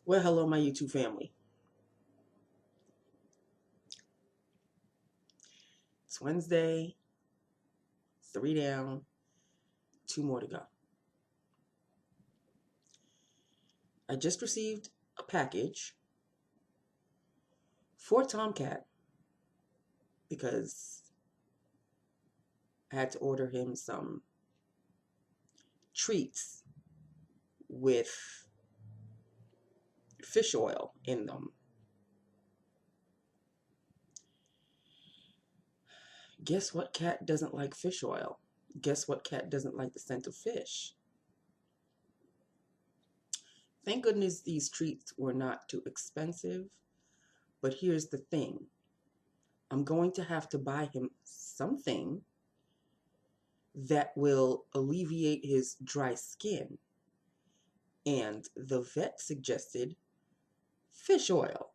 Well, hello, my YouTube family. It's Wednesday, 3 down, 2 more to go. I just received a package for Tomcat because I had to order him some treats with fish oil in them. Guess what cat doesn't like fish oil? Guess what cat doesn't like the scent of fish? Thank goodness these treats were not too expensive, but here's the thing. I'm going to have to buy him something that will alleviate his dry skin. And the vet suggested fish oil.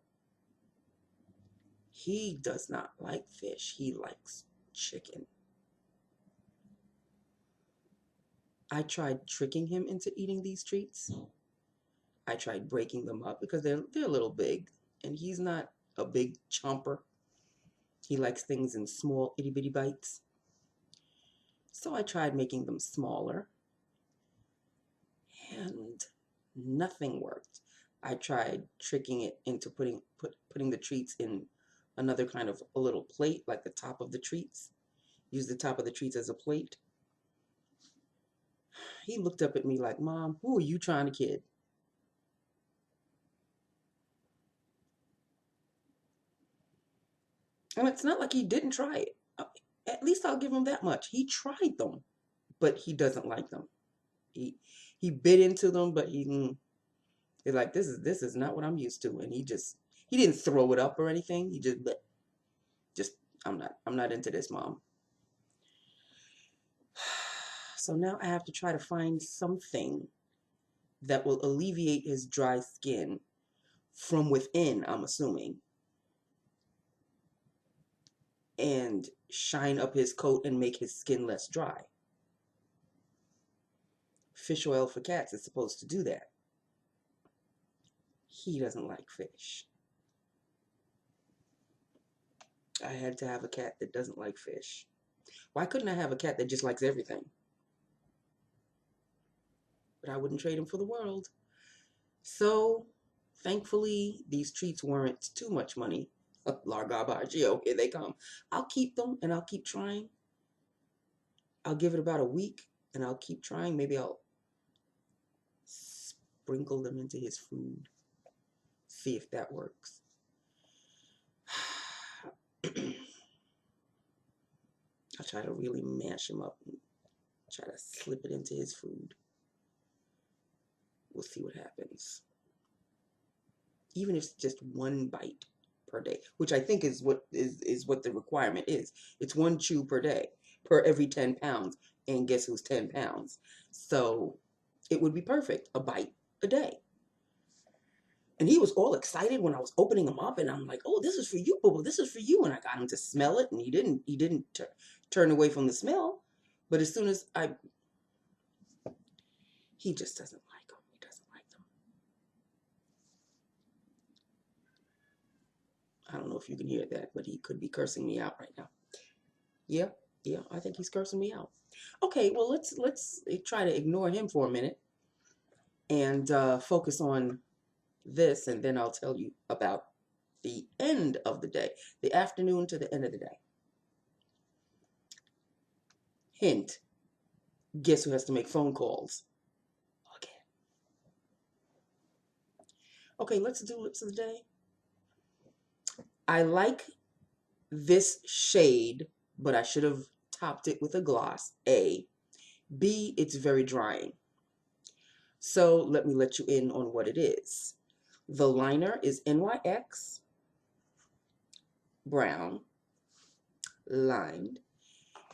He does not like fish. He likes chicken. I tried tricking him into eating these treats. I tried breaking them up because they're a little big, and he's not a big chomper. He likes things in small itty bitty bites. So I tried making them smaller, and nothing worked. I tried tricking it into putting the treats in another kind of a little plate, like the top of the treats. Use the top of the treats as a plate. He looked up at me like, "Mom, who are you trying to kid?" And it's not like he didn't try it. At least I'll give him that much. He tried them, but he doesn't like them. He bit into them, but he's like, this is not what I'm used to. And he didn't throw it up or anything. He just I'm not into this, Mom. So now I have to try to find something that will alleviate his dry skin from within, I'm assuming, and shine up his coat and make his skin less dry. Fish oil for cats is supposed to do that. He doesn't like fish. I had to have a cat that doesn't like fish. Why couldn't I have a cat that just likes everything? But I wouldn't trade him for the world. So, thankfully, these treats weren't too much money. La garbaggio, here they come. I'll keep them and I'll keep trying. I'll give it about a week and I'll keep trying. Maybe I'll sprinkle them into his food. See if that works. I'll try to really mash him up and try to slip it into his food. We'll see what happens. Even if it's just one bite per day, which I think is what the requirement is. It's one chew per day, per every 10 pounds. And guess who's 10 pounds? So it would be perfect, a bite a day. And he was all excited when I was opening them up, and I'm like, "Oh, this is for you, boo-boo. This is for you." And I got him to smell it, and he didn't turn away from the smell. But as soon as he just doesn't like them. He doesn't like them. I don't know if you can hear that, but he could be cursing me out right now. Yeah, I think he's cursing me out. Okay, well, let's try to ignore him for a minute and focus on this, and then I'll tell you about the end of the day, the afternoon to the end of the day. Hint, guess who has to make phone calls? Okay. Okay, let's do lips of the day. I like this shade, but I should have topped it with a gloss, A. B, it's very drying. So let me let you in on what it is. The liner is NYX brown, lined,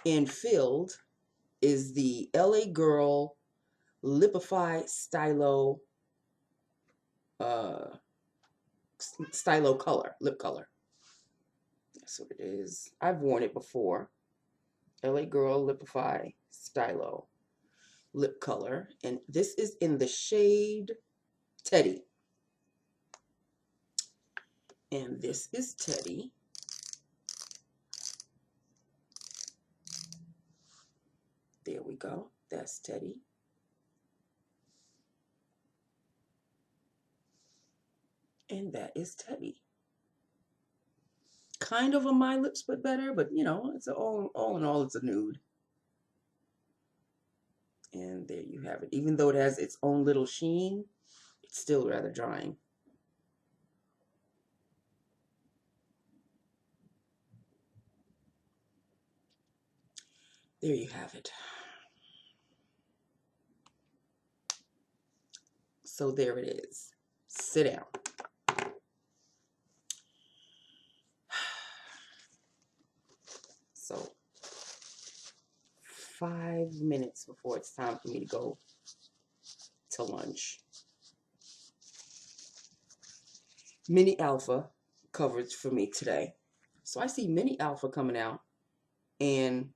and filled is the LA Girl Lipify Stylo Stylo color, lip color. That's what it is. I've worn it before. LA Girl Lipify Stylo lip color, and this is in the shade Teddy. And this is Teddy. There we go. That's Teddy. And that is Teddy. Kind of a My Lips but better, but you know, it's all in all, it's a nude. And there you have it. Even though it has its own little sheen, it's still rather drying. There you have it. So there it is. Sit down. So 5 minutes before it's time for me to go to lunch. Mini Alpha coverage for me today. So I see Mini Alpha coming out and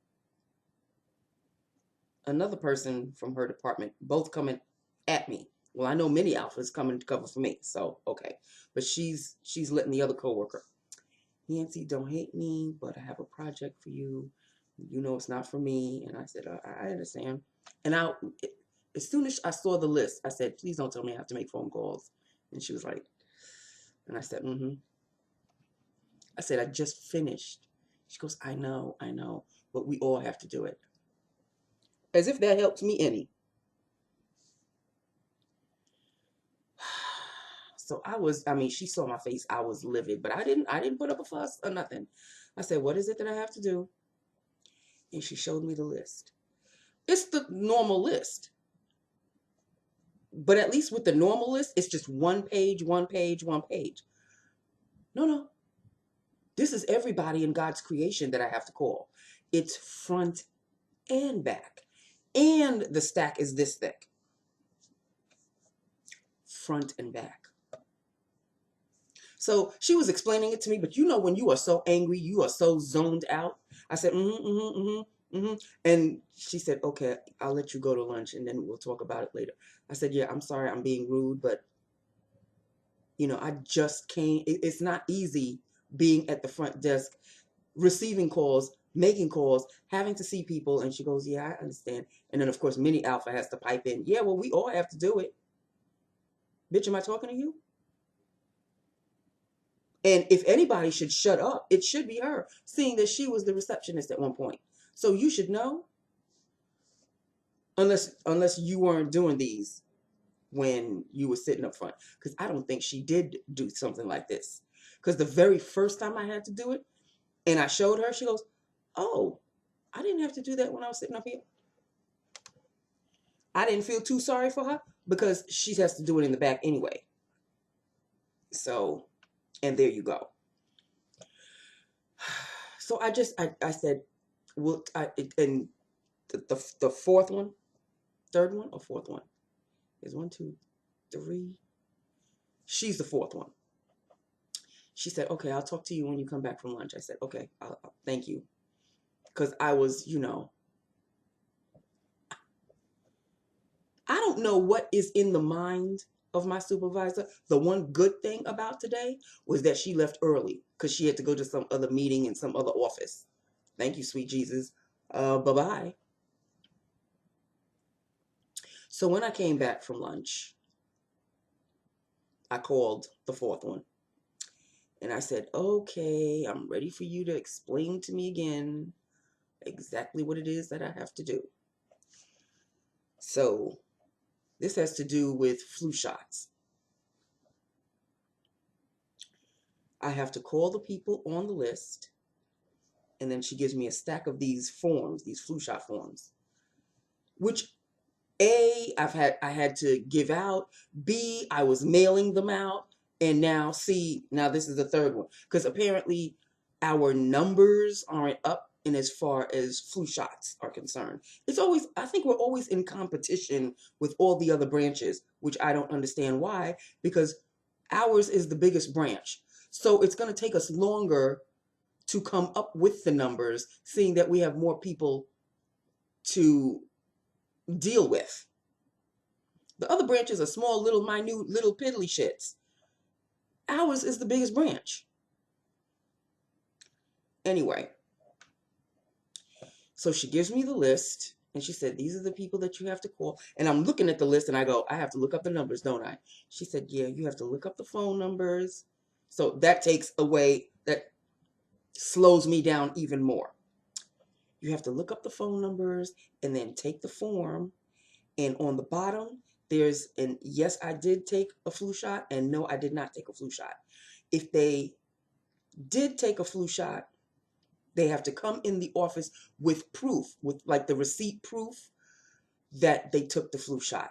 another person from her department, both coming at me. Well, I know Mini Alpha is coming to cover for me, so okay. But she's letting the other coworker, Nancy, don't hate me, but I have a project for you. You know it's not for me. And I said, I understand. And as soon as I saw the list, I said, please don't tell me I have to make phone calls. And she was like, and I said, I said, I just finished. She goes, I know, but we all have to do it. As if that helps me any. So she saw my face. I was livid, but I didn't put up a fuss or nothing. I said, what is it that I have to do? And she showed me the list. It's the normal list. But at least with the normal list, it's just one page, one page, one page. No. This is everybody in God's creation that I have to call. It's front and back. And the stack is this thick. Front and back. So she was explaining it to me, but you know when you are so angry, you are so zoned out. I said, And she said, okay, I'll let you go to lunch and then we'll talk about it later. I said, yeah, I'm sorry I'm being rude, but, you know, I just can't. It's not easy being at the front desk, receiving calls, making calls, having to see people. And she goes, yeah, I understand. And then, of course, Mini Alpha has to pipe in. Yeah, well, we all have to do it. Bitch, am I talking to you? And if anybody should shut up, it should be her, seeing that she was the receptionist at one point. So you should know, unless you weren't doing these when you were sitting up front. Because I don't think she did do something like this. Because the very first time I had to do it, and I showed her, she goes, oh, I didn't have to do that when I was sitting up here. I didn't feel too sorry for her because she has to do it in the back anyway. So, and there you go. So I said, well, and the fourth one, third one or fourth one? There's 1, 2, 3. She's the fourth one. She said, okay, I'll talk to you when you come back from lunch. I said, okay, I'll thank you. Because I was, you know, I don't know what is in the mind of my supervisor. The one good thing about today was that she left early because she had to go to some other meeting in some other office. Thank you, sweet Jesus. Bye-bye. So when I came back from lunch, I called the fourth one. And I said, okay, I'm ready for you to explain to me again exactly what it is that I have to do. So this has to do with flu shots. I have to call the people on the list, and then she gives me a stack of these forms, these flu shot forms, which A, I had to give out, B, I was mailing them out, and now C, now this is the third one, because apparently our numbers aren't up in as far as flu shots are concerned. It's always, I think we're always in competition with all the other branches, which I don't understand why, because ours is the biggest branch. So it's going to take us longer to come up with the numbers, seeing that we have more people to deal with. The other branches are small, little, minute, little piddly shits. Ours is the biggest branch. Anyway, so she gives me the list, and she said, these are the people that you have to call. And I'm looking at the list, and I go, I have to look up the numbers, don't I? She said, yeah, you have to look up the phone numbers. So that takes away, that slows me down even more. You have to look up the phone numbers and then take the form. And on the bottom, there's an yes, I did take a flu shot, and no, I did not take a flu shot. If they did take a flu shot, they have to come in the office with proof, with like the receipt proof that they took the flu shot.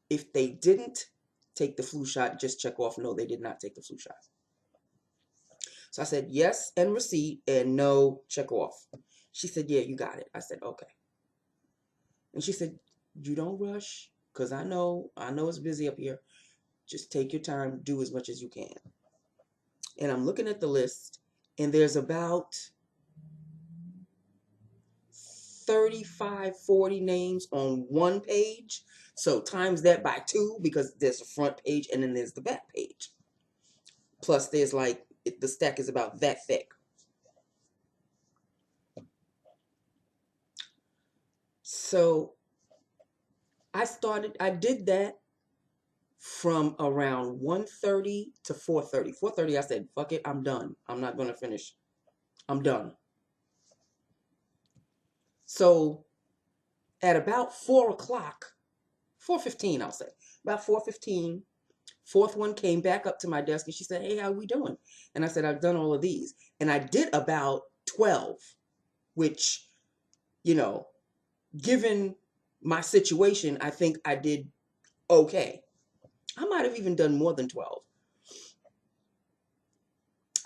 If they didn't take the flu shot, just check off, no, they did not take the flu shot. So I said yes and receipt, and no, check off. She said, yeah, you got it. I said, okay. And she said, you don't rush, because I know it's busy up here. Just take your time, do as much as you can. And I'm looking at the list, and there's about 35, 40 names on one page. So times that by 2, because there's a front page and then there's the back page. Plus there's like, the stack is about that thick. So I did that from around 1:30 to 4:30. 4:30, I said, fuck it, I'm done. I'm not going to finish. I'm done. So at about 4 o'clock, 4:15, I'll say, about 4:15, fourth one came back up to my desk and she said, hey, how are we doing? And I said, I've done all of these. And I did about 12, which, you know, given my situation, I think I did okay. I might have even done more than 12.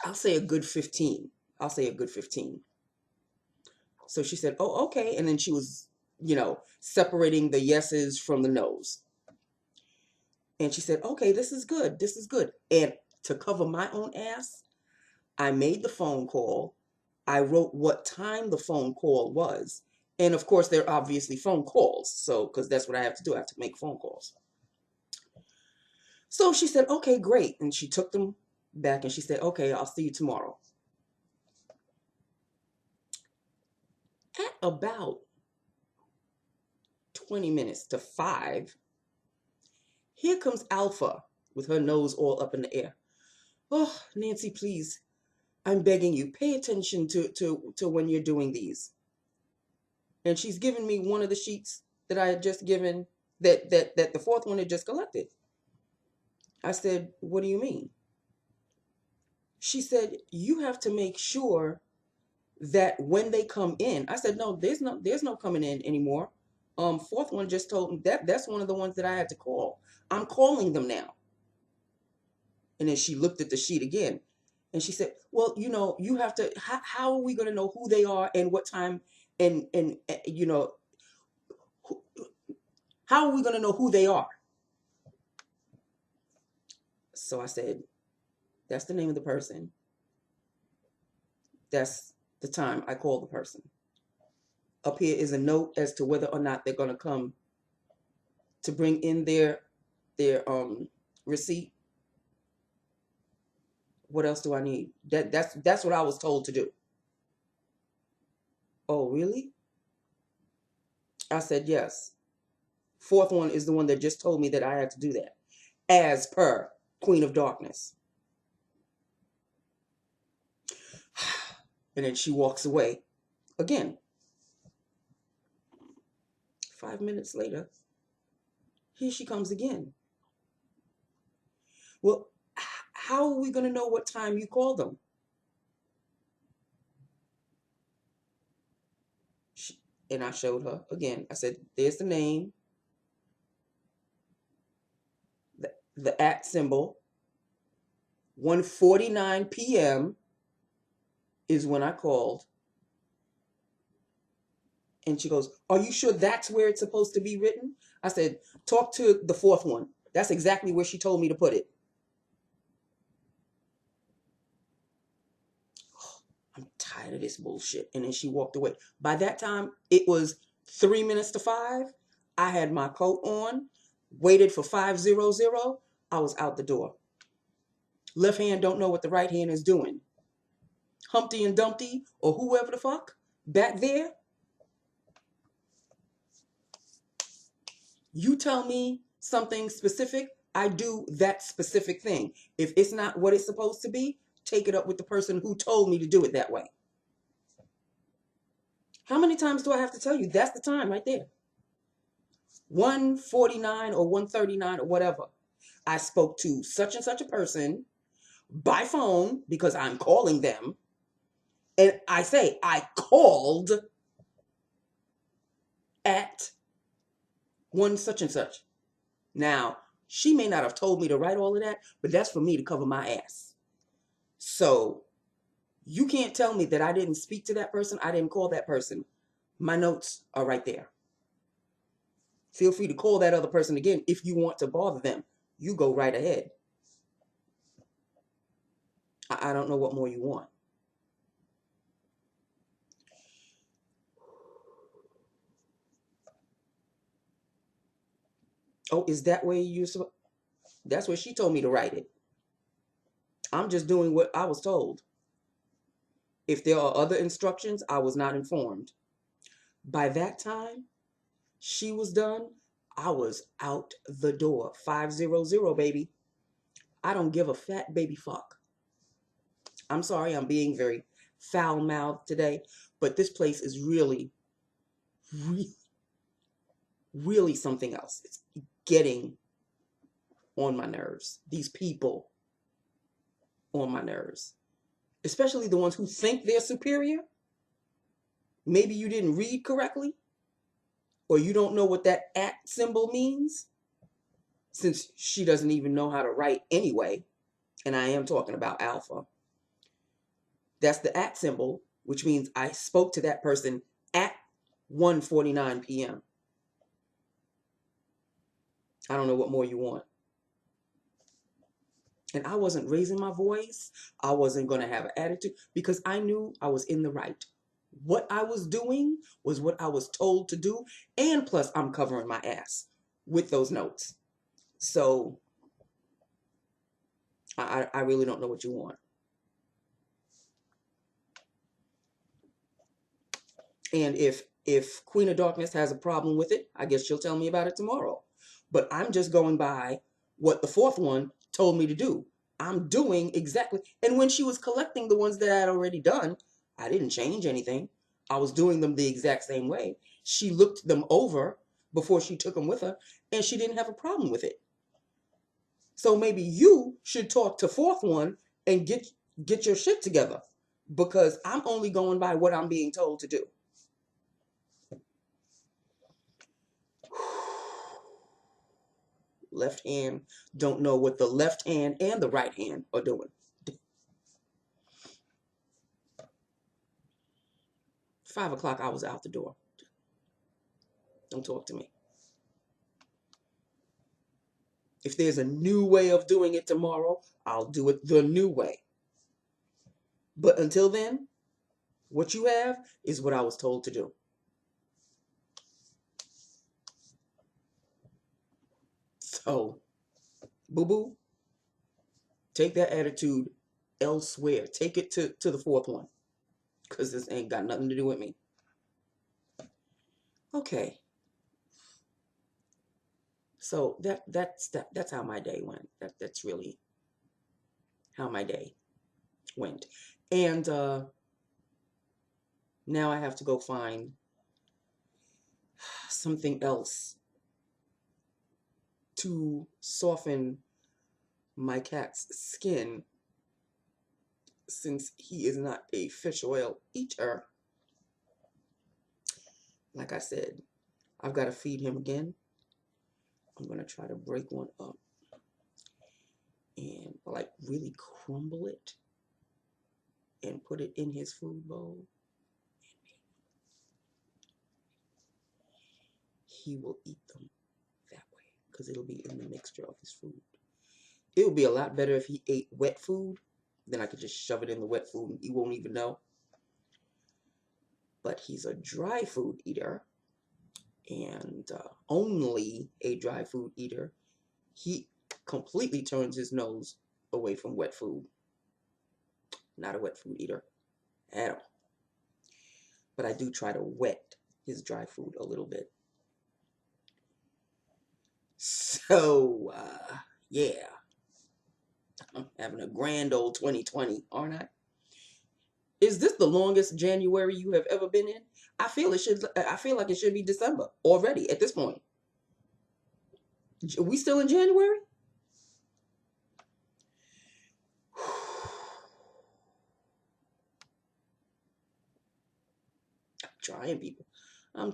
I'll say a good 15. I'll say a good 15. So she said, oh, okay. And then she was, you know, separating the yeses from the nos. And she said, okay, this is good. This is good. And to cover my own ass, I made the phone call. I wrote what time the phone call was. And of course, they're obviously phone calls. So, because that's what I have to do. I have to make phone calls. So she said, okay, great. And she took them back and she said, okay, I'll see you tomorrow. At about 20 minutes to 5, here comes Alpha with her nose all up in the air. Oh, Nancy, please, I'm begging you, pay attention to when you're doing these. And she's given me one of the sheets that I had just given, that the fourth one had just collected. I said, what do you mean? She said, you have to make sure that when they come in. I said, no, there's no coming in anymore. Fourth one just told me that's one of the ones that I had to call. I'm calling them now. And then she looked at the sheet again and she said, well, you know, you have to, how are we going to know who they are and what time, and you know, how are we going to know who they are? So I said, that's the name of the person. That's the time I call the person. Up here is a note as to whether or not they're going to come to bring in their receipt. What else do I need? That's what I was told to do. Oh, really? I said, yes. Fourth one is the one that just told me that I had to do that, as per Queen of Darkness. And then she walks away again. 5 minutes later, here she comes again. Well, how are we going to know what time you called them? And I showed her again. I said, there's the name, the @ symbol. 1:49 p.m. is when I called. And she goes, are you sure that's where it's supposed to be written? I said, talk to the fourth one. That's exactly where she told me to put it. I'm tired of this bullshit. And then she walked away. By that time, it was 3 minutes to 5. I had my coat on, waited for 5:00. I was out the door. Left hand don't know what the right hand is doing. Humpty and Dumpty or whoever the fuck back there, you tell me something specific, I do that specific thing. If it's not what it's supposed to be, take it up with the person who told me to do it that way. How many times do I have to tell you? That's the time right there. 1:49 or 1:39 or whatever. I spoke to such and such a person by phone because I'm calling them. And I say, I called at one such and such. Now, she may not have told me to write all of that, but that's for me to cover my ass. So you can't tell me that I didn't speak to that person. I didn't call that person. My notes are right there. Feel free to call that other person again if you want to bother them. You go right ahead. I don't know what more you want. Oh, is that where you? That's where she told me to write it. I'm just doing what I was told. If there are other instructions, I was not informed. By that time, she was done. I was out the door. 500, baby. I don't give a fat baby fuck. I'm sorry, I'm being very foul-mouthed today, but this place is really, really, really something else. It's getting on my nerves. These people on my nerves, especially the ones who think they're superior. Maybe you didn't read correctly, or you don't know what that @ symbol means, since she doesn't even know how to write anyway, and I am talking about Alpha. That's the @ symbol, which means I spoke to that person at 1:49 p.m. I don't know what more you want. And I wasn't raising my voice. I wasn't going to have an attitude because I knew I was in the right. What I was doing was what I was told to do. And plus, I'm covering my ass with those notes. So I really don't know what you want. And if Queen of Darkness has a problem with it, I guess she'll tell me about it tomorrow. But I'm just going by what the fourth one told me to do. I'm doing exactly. And when she was collecting the ones that I had already done, I didn't change anything. I was doing them the exact same way. She looked them over before she took them with her, and she didn't have a problem with it. So maybe you should talk to fourth one and get your shit together, because I'm only going by what I'm being told to do. Left hand don't know what the left hand and the right hand are doing. 5 o'clock, I was out the door. Don't talk to me. If there's a new way of doing it tomorrow, I'll do it the new way. But until then, what you have is what I was told to do. So, boo-boo, take that attitude elsewhere. Take it to the fourth one, because this ain't got nothing to do with me. Okay. So that's how my day went. That's really how my day went. And now I have to go find something else to soften my cat's skin, since he is not a fish oil eater. Like I said, I've got to feed him again. I'm going to try to break one up and like really crumble it and put it in his food bowl. He will eat them that way because it'll be in the mixture of his food. It would be a lot better if he ate wet food. Then I could just shove it in the wet food and he won't even know. But he's a dry food eater, and only a dry food eater. He completely turns his nose away from wet food. Not a wet food eater. at all. But I do try to wet his dry food a little bit. So, yeah. I'm having a grand old 2020, aren't I? Is this the longest January you have ever been in? I feel like it should be December already at this point. Are we still in January? I'm trying, people. I'm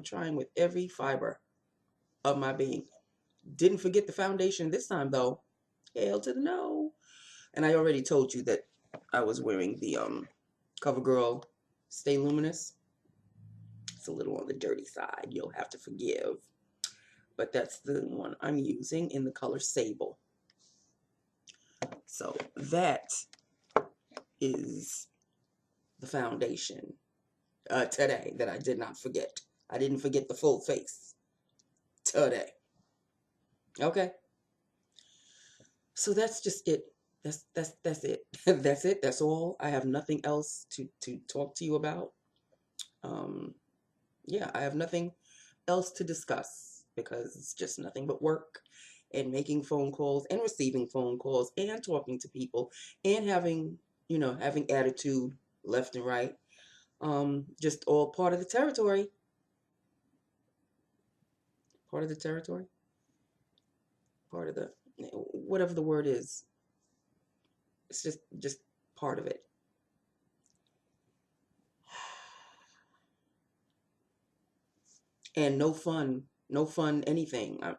trying with every fiber of my being. Didn't forget the foundation this time though. Hell to the no. And I already told you that I was wearing the CoverGirl Stay Luminous. It's a little on the dirty side. You'll have to forgive. But that's the one I'm using in the color Sable. So that is the foundation today that I did not forget. I didn't forget the full face today. Okay. So that's just it. That's it. That's it. That's all. I have nothing else to talk to you about. Yeah, I have nothing else to discuss because it's just nothing but work and making phone calls and receiving phone calls and talking to people and having, having attitude left and right. Just all part of the territory. Part of the territory. Part of the, whatever the word is. It's just part of it. And no fun anything. I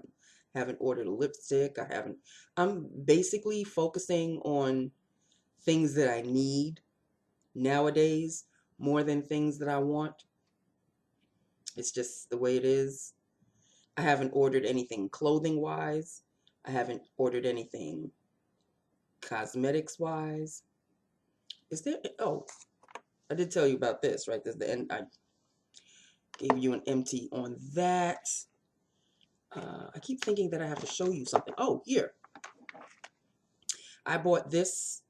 haven't ordered a lipstick. I'm basically focusing on things that I need nowadays more than things that I want. It's just the way it is. I haven't ordered anything clothing wise. I haven't ordered anything cosmetics wise. Is there, oh, I did tell you about this, right? There's the end. I gave you an empty on that. I keep thinking that I have to show you something. Oh, here. I bought this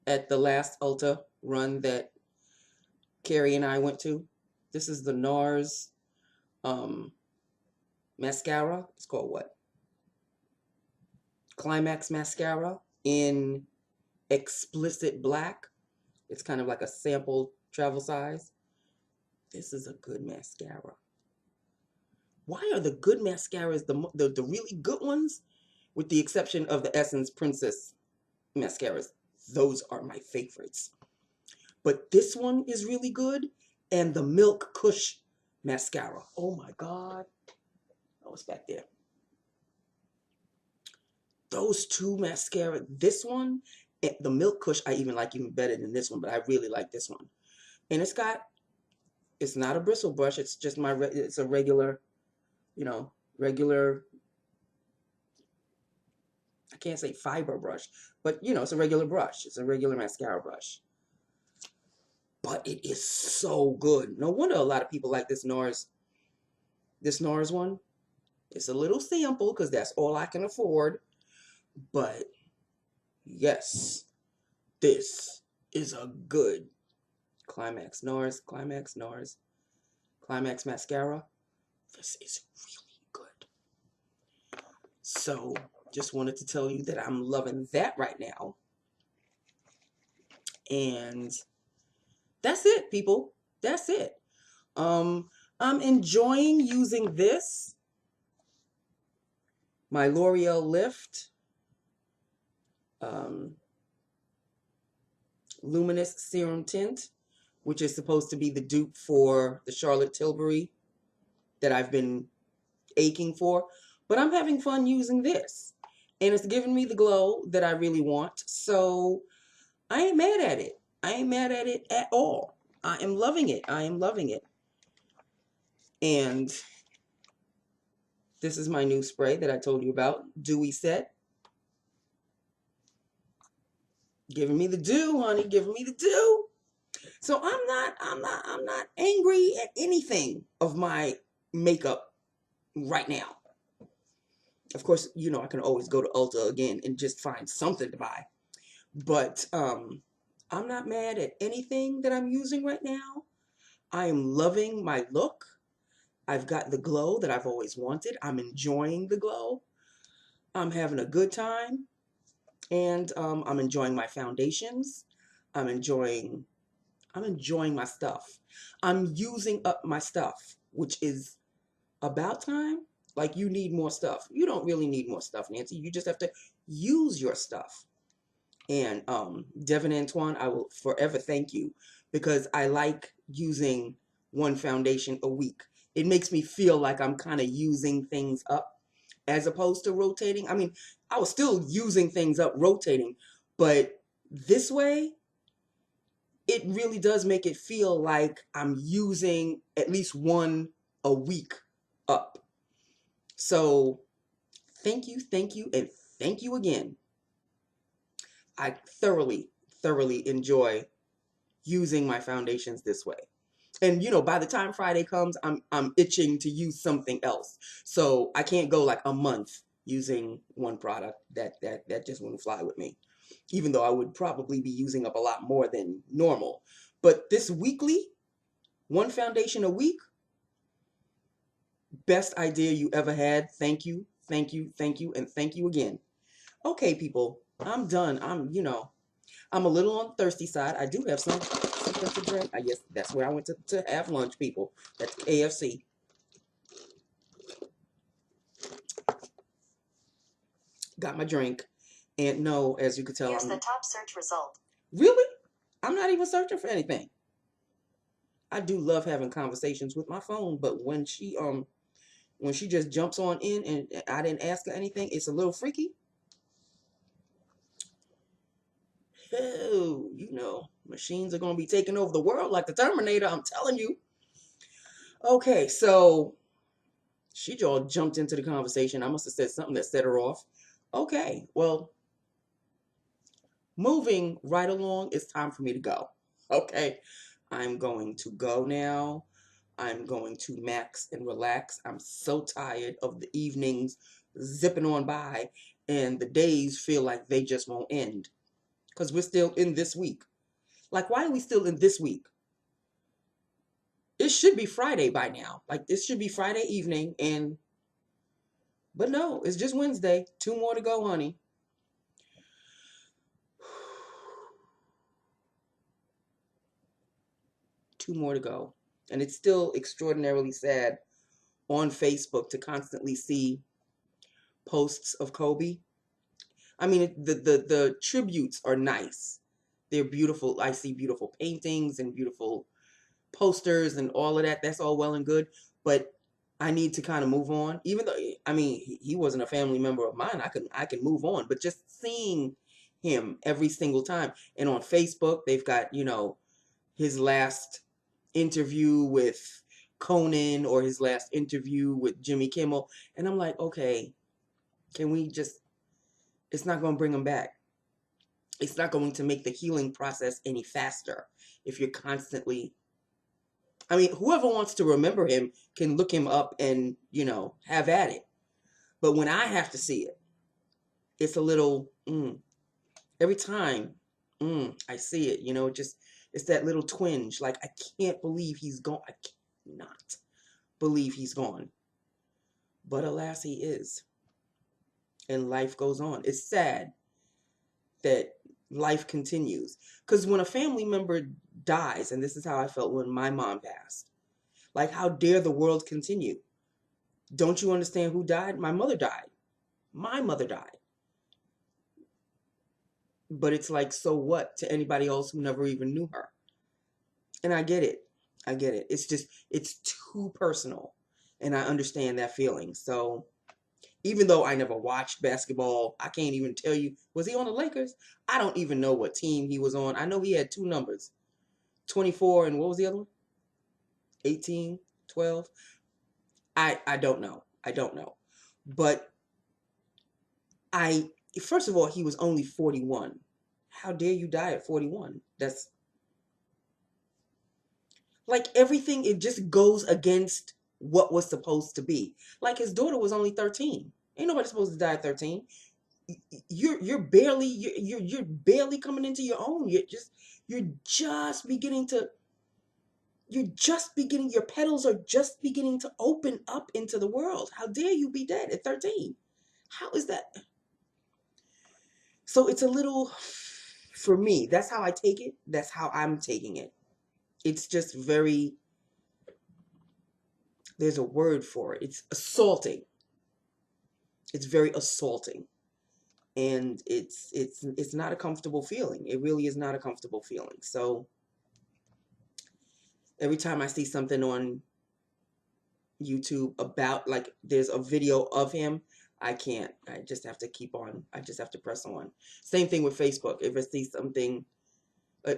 at the last Ulta run that Carrie and I went to. This is the NARS mascara. It's called what? Climax mascara in explicit black. It's kind of like a sample travel size. This is a good mascara. Why are the good mascaras the really good ones, with the exception of the Essence Princess mascaras? Those are my favorites. But this one is really good, and the Milk Kush mascara. Oh my God. Oh, it's back there. Those two mascara, this one, the Milk Kush, I even like even better than this one, but I really like this one. And it's not a bristle brush. It's just it's a regular, regular, I can't say fiber brush, but it's a regular brush. It's a regular mascara brush. But it is so good. No wonder a lot of people like this NARS one. It's a little sample because that's all I can afford. But yes, this is a good Climax NARS mascara. This is really good. So just wanted to tell you that I'm loving that right now. And that's it, people. That's it. I'm enjoying using this, my L'Oreal Lift Luminous Serum Tint, which is supposed to be the dupe for the Charlotte Tilbury that I've been aching for. But I'm having fun using this. And it's giving me the glow that I really want. So I ain't mad at it. I ain't mad at it at all. I am loving it. I am loving it. And this is my new spray that I told you about, Dewy Set. Giving me the dew, honey, giving me the dew. So I'm not angry at anything of my makeup right now. Of course, I can always go to Ulta again and just find something to buy. But I'm I'm not mad at anything that I'm using right now. I am loving my look. I've got the glow that I've always wanted. I'm enjoying the glow. I'm having a good time. And I'm enjoying my foundations. I'm enjoying my stuff. I'm using up my stuff, which is about time. Like, you need more stuff. You don't really need more stuff, Nancy. You just have to use your stuff. And Devin Antoine, I will forever thank you, because I like using one foundation a week. It makes me feel like I'm kind of using things up as opposed to rotating. I mean, I was still using things up, rotating, but this way, it really does make it feel like I'm using at least one a week up. So thank you, and thank you again. I thoroughly, thoroughly enjoy using my foundations this way. And you know, by the time Friday comes, I'm itching to use something else. So I can't go like a month using one product. That just wouldn't fly with me. Even though I would probably be using up a lot more than normal. But this weekly, one foundation a week, best idea you ever had. Thank you, thank you, thank you, and thank you again. Okay, people, I'm done. I'm a little on the thirsty side. I do have something to drink. I guess that's where I went to have lunch, people. That's AFC. Got my drink. And no, as you could tell, here's the top search result. Really? I'm not even searching for anything. I do love having conversations with my phone, but when she just jumps on in and I didn't ask her anything, it's a little freaky. Oh, you know, machines are going to be taking over the world like the Terminator, I'm telling you. Okay, so she all jumped into the conversation. I must have said something that set her off. Okay, well, moving right along, it's time for me to go. Okay, I'm going to go now. I'm going to max and relax. I'm so tired of the evenings zipping on by and the days feel like they just won't end because we're still in this week. Like, why are we still in this week? It should be Friday by now. Like, this should be Friday evening, but no, it's just Wednesday. 2 more to go, honey. Two more to go. And it's still extraordinarily sad on Facebook to constantly see posts of Kobe. I mean, the tributes are nice. They're beautiful. I see beautiful paintings and beautiful posters and all of that. That's all well and good. But I need to kind of move on. Even though, I mean, he wasn't a family member of mine. I can move on. But just seeing him every single time. And on Facebook, they've got, you know, his last interview with Conan or his last interview with Jimmy Kimmel. And I'm like, okay, can we just, it's not going to bring him back. It's not going to make the healing process any faster if you're constantly, I mean, whoever wants to remember him can look him up and, you know, have at it. But when I have to see it, it's a little, every time I see it, you know, it's that little twinge. Like, I can't believe he's gone. I cannot believe he's gone. But alas, he is. And life goes on. It's sad that life continues. Because when a family member dies, and this is how I felt when my mom passed, like, how dare the world continue? Don't you understand who died? My mother died. My mother died. But it's like, so what to anybody else who never even knew her? And I get it. I get it. It's just, it's too personal. And I understand that feeling. So even though I never watched basketball, I can't even tell you, was he on the Lakers? I don't even know what team he was on. I know he had 2 numbers, 24 and what was the other one? 18, 12. I don't know. I don't know. But first of all, he was only 41. How dare you die at 41? That's like everything, it just goes against what was supposed to be. Like, his daughter was only 13. Ain't nobody supposed to die at 13. You're barely coming into your own. You're just beginning to, your petals are just beginning to open up into the world. How dare you be dead at 13? How is that? So it's a little, for me, that's how I take it. That's how I'm taking it. It's just very, there's a word for it. It's assaulting. It's very assaulting. And it's not a comfortable feeling. It really is not a comfortable feeling. So every time I see something on YouTube about, like, there's a video of him, I can't. I just have to keep on. I just have to press on. Same thing with Facebook. If I see something,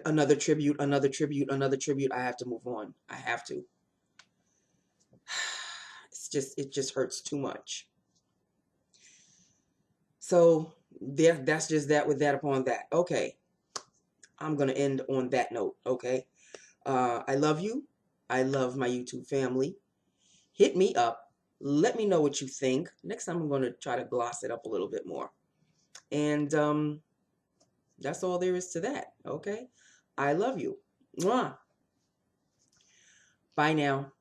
another tribute, another tribute, another tribute, I have to move on. I have to. It just hurts too much. So there, that's just that with that upon that. Okay. I'm going to end on that note. Okay. I love you. I love my YouTube family. Hit me up. Let me know what you think. Next time I'm going to try to gloss it up a little bit more. And that's all there is to that. Okay. I love you. Mwah. Bye now.